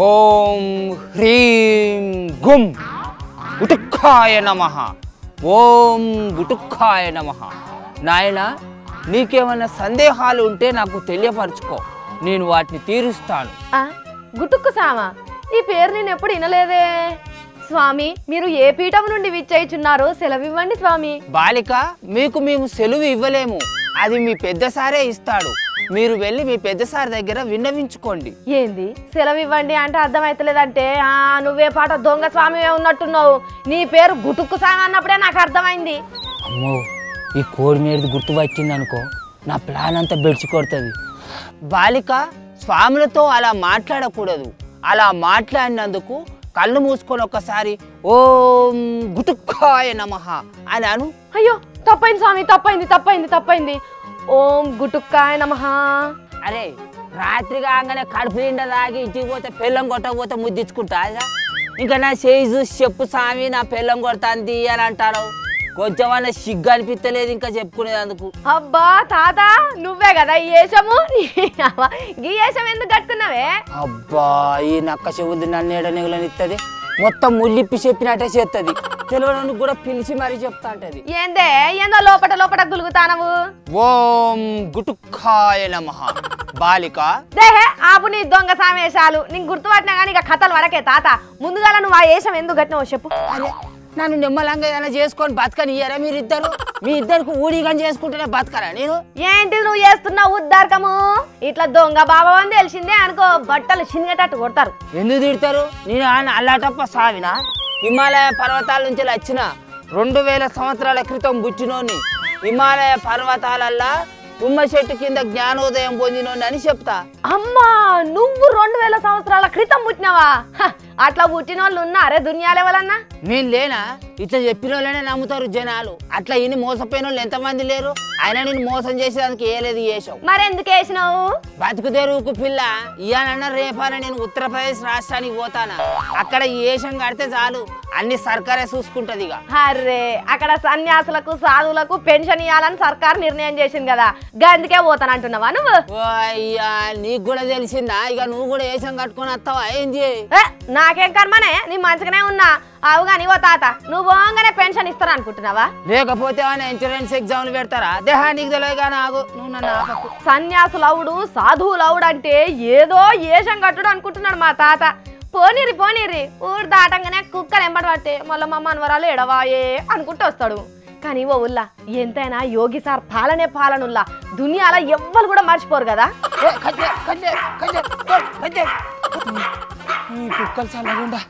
ఓం హ్రీం గుం గుటుక్కాయ నమః. ఓం గుటుక్కాయ నమః. నాయన, నీకేమైనా సందేహాలు ఉంటే నాకు తెలియపరచుకో, నేను వాటిని తీరుస్తాను. గుటుక్కు సామా, ఈ పేరు నేను ఎప్పుడు వినలేదే. స్వామి, మీరు ఏ పీఠం నుండి విచ్చేయుచున్నారో సెలవివ్వండి స్వామి. బాలిక, మీకు మేము సెలవు ఇవ్వలేము, అది మీ పెద్ద సారే ఇస్తాడు. మీరు వెళ్ళి మీ పెద్ద సార్ దగ్గర విన్నవించుకోండి. ఏంది సెలవివ్వండి అంటే అర్థమైతలేదంటే నువ్వే పాట దొంగ స్వామి ఉన్నట్టున్నావు. నీ పేరు గుటుక్కు స్వామి అన్నప్పుడే నాకు అర్థమైంది. అమ్మో, ఈ కోడి మీదది గుర్తు వచ్చింది అనుకో, నా ప్లాన్ అంతా బెడిచి కొడుతుంది. బాలిక, స్వాములతో అలా మాట్లాడకూడదు. అలా మాట్లాడినందుకు కళ్ళు మూసుకొని ఒక్కసారి ఓం గుటుక్కాయ నమః అని అను. అయ్యో, తప్పైంది స్వామి, తప్పైంది. ఓం గుటుక్కాయ నమః. అరే, రాత్రి కాగానే కడుపు నిండా తాగి ఇంటికి పోతే పెళ్ళం కొట్టకపోతే ముద్దించుకుంటా. ఇంకా నా చేయి చూసి చెప్పు స్వామి, నా పెళ్ళం కొడతాంది అని అంటారు. కొంచెం అన్న సిగ్గు అనిపించలేదు ఇంకా చెప్పుకునేందుకు. అబ్బా తాత, నువ్వే కదా ఈ వేషము. ఈ వేషం ఎందుకు కట్టుకున్నావే? అబ్బా, ఈ నక్క చెవులు నన్ను ఎడనిగులనిస్తుంది. మొత్తం ముల్లిప్పి చెప్పినట్టే చేస్తుంది. తెలియడానికి కూడా పిలిచి మరీ చెప్తా అంటది. ఏందో లోపట గులుగుతానవు. ఓం గుటుక్కాయ నమః. బాలిక, దేహే ఆపు నీ దొంగ సామేశాలు. నీకు గుర్తుపట్టినా కానీ ఇక కథలు వరకే తాత. ముందుగా నువ్వు ఆ వేషం ఎందుకు కట్టినావు చెప్పు. అరే, నన్ను నిమ్మలంగా ఏదైనా చేసుకొని బతకని ఇయ్యారా మీరిద్దరు? మీ ఇద్దరికి ఊడిగని చేసుకుంటేనే బతకరా నేను? ఏంటి నువ్వు చేస్తున్నావు ఉద్దారకము? ఇట్లా దొంగ బాబా అని తెలిసిందే అనుకో, బట్టలు చిన్నగేటట్టు కొడతారు. ఎందుకు తిడతారు? నేను ఆయన అల్లాటప్ప సావినా? హిమాలయ పర్వతాల నుంచి వచ్చిన 2000 సంవత్సరాల క్రితం పుట్టినోని, హిమాలయ పర్వతాలల్లా తుమ్మ చెట్టు కింద జ్ఞానోదయం పొందినోని అని చెప్తా. అమ్మా, నువ్వు 2000 సంవత్సరాల క్రితం పుట్టినావా? అట్లా పుట్టిన వాళ్ళు ఉన్నారే దునియాలే వాళ్ళన్నా? నేను లేనా? ఇట్లా చెప్పిన వాళ్ళనే నమ్ముతారు జనాలు. అట్లా ఇన్ని మోసపోయిన వాళ్ళు ఎంతమంది లేరు? అయినా నేను మోసం చేసేదానికి ఏలేదు చేసావు. మరెందుకు వేసినావు? బతుకు తెరువుకు పిల్ల, ఇయానన్నా రేపాన నేను ఉత్తరప్రదేశ్ రాష్ట్రానికి పోతానా. అక్కడ ఈ వేషం కడితే చాలు, అన్ని సర్కారే చూసుకుంటది. ఇక అరే, అక్కడ సన్యాసులకు సాధువులకు పెన్షన్ ఇవ్వాలని సర్కారు నిర్ణయం చేసింది కదా, గందుకే పోతానంటున్నావా నువ్వు? అయ్యా, నీకు కూడా తెలిసిందా? ఇక నువ్వు కూడా వేషం కట్టుకొని వస్తావా ఏంది? నాకేం కర్మనే, నీ మంచిగానే ఉన్నా. అవుగాని ఓ తాత, నువ్వు పోగానే పెన్షన్ ఇస్తాను అనుకుంటున్నావా? లేకపోతే ఇన్సూరెన్స్ ఎగ్జామ్లు పెడతారా? దేహానికి తెలియగా నాకు నువ్వు నన్ను ఆపకు. సన్యాసులవుడు సాధువులవుడు అంటే ఏదో ఏషం కట్టుడు అనుకుంటున్నాడు మా తాత. పోనీరి ఊరు దాటంగానే కుక్కలు ఎంబడి పట్టే మళ్ళీ మా మనవరాలు ఎడవాయే అనుకుంటూ వస్తాడు. కానీ ఓ ఉల్లా, ఎంతైనా యోగి సార్ పాలనుల్లా దునియాల ఎవ్వరు కూడా మర్చిపోరు కదా. ఈ కుక్కలు చల్లగుండా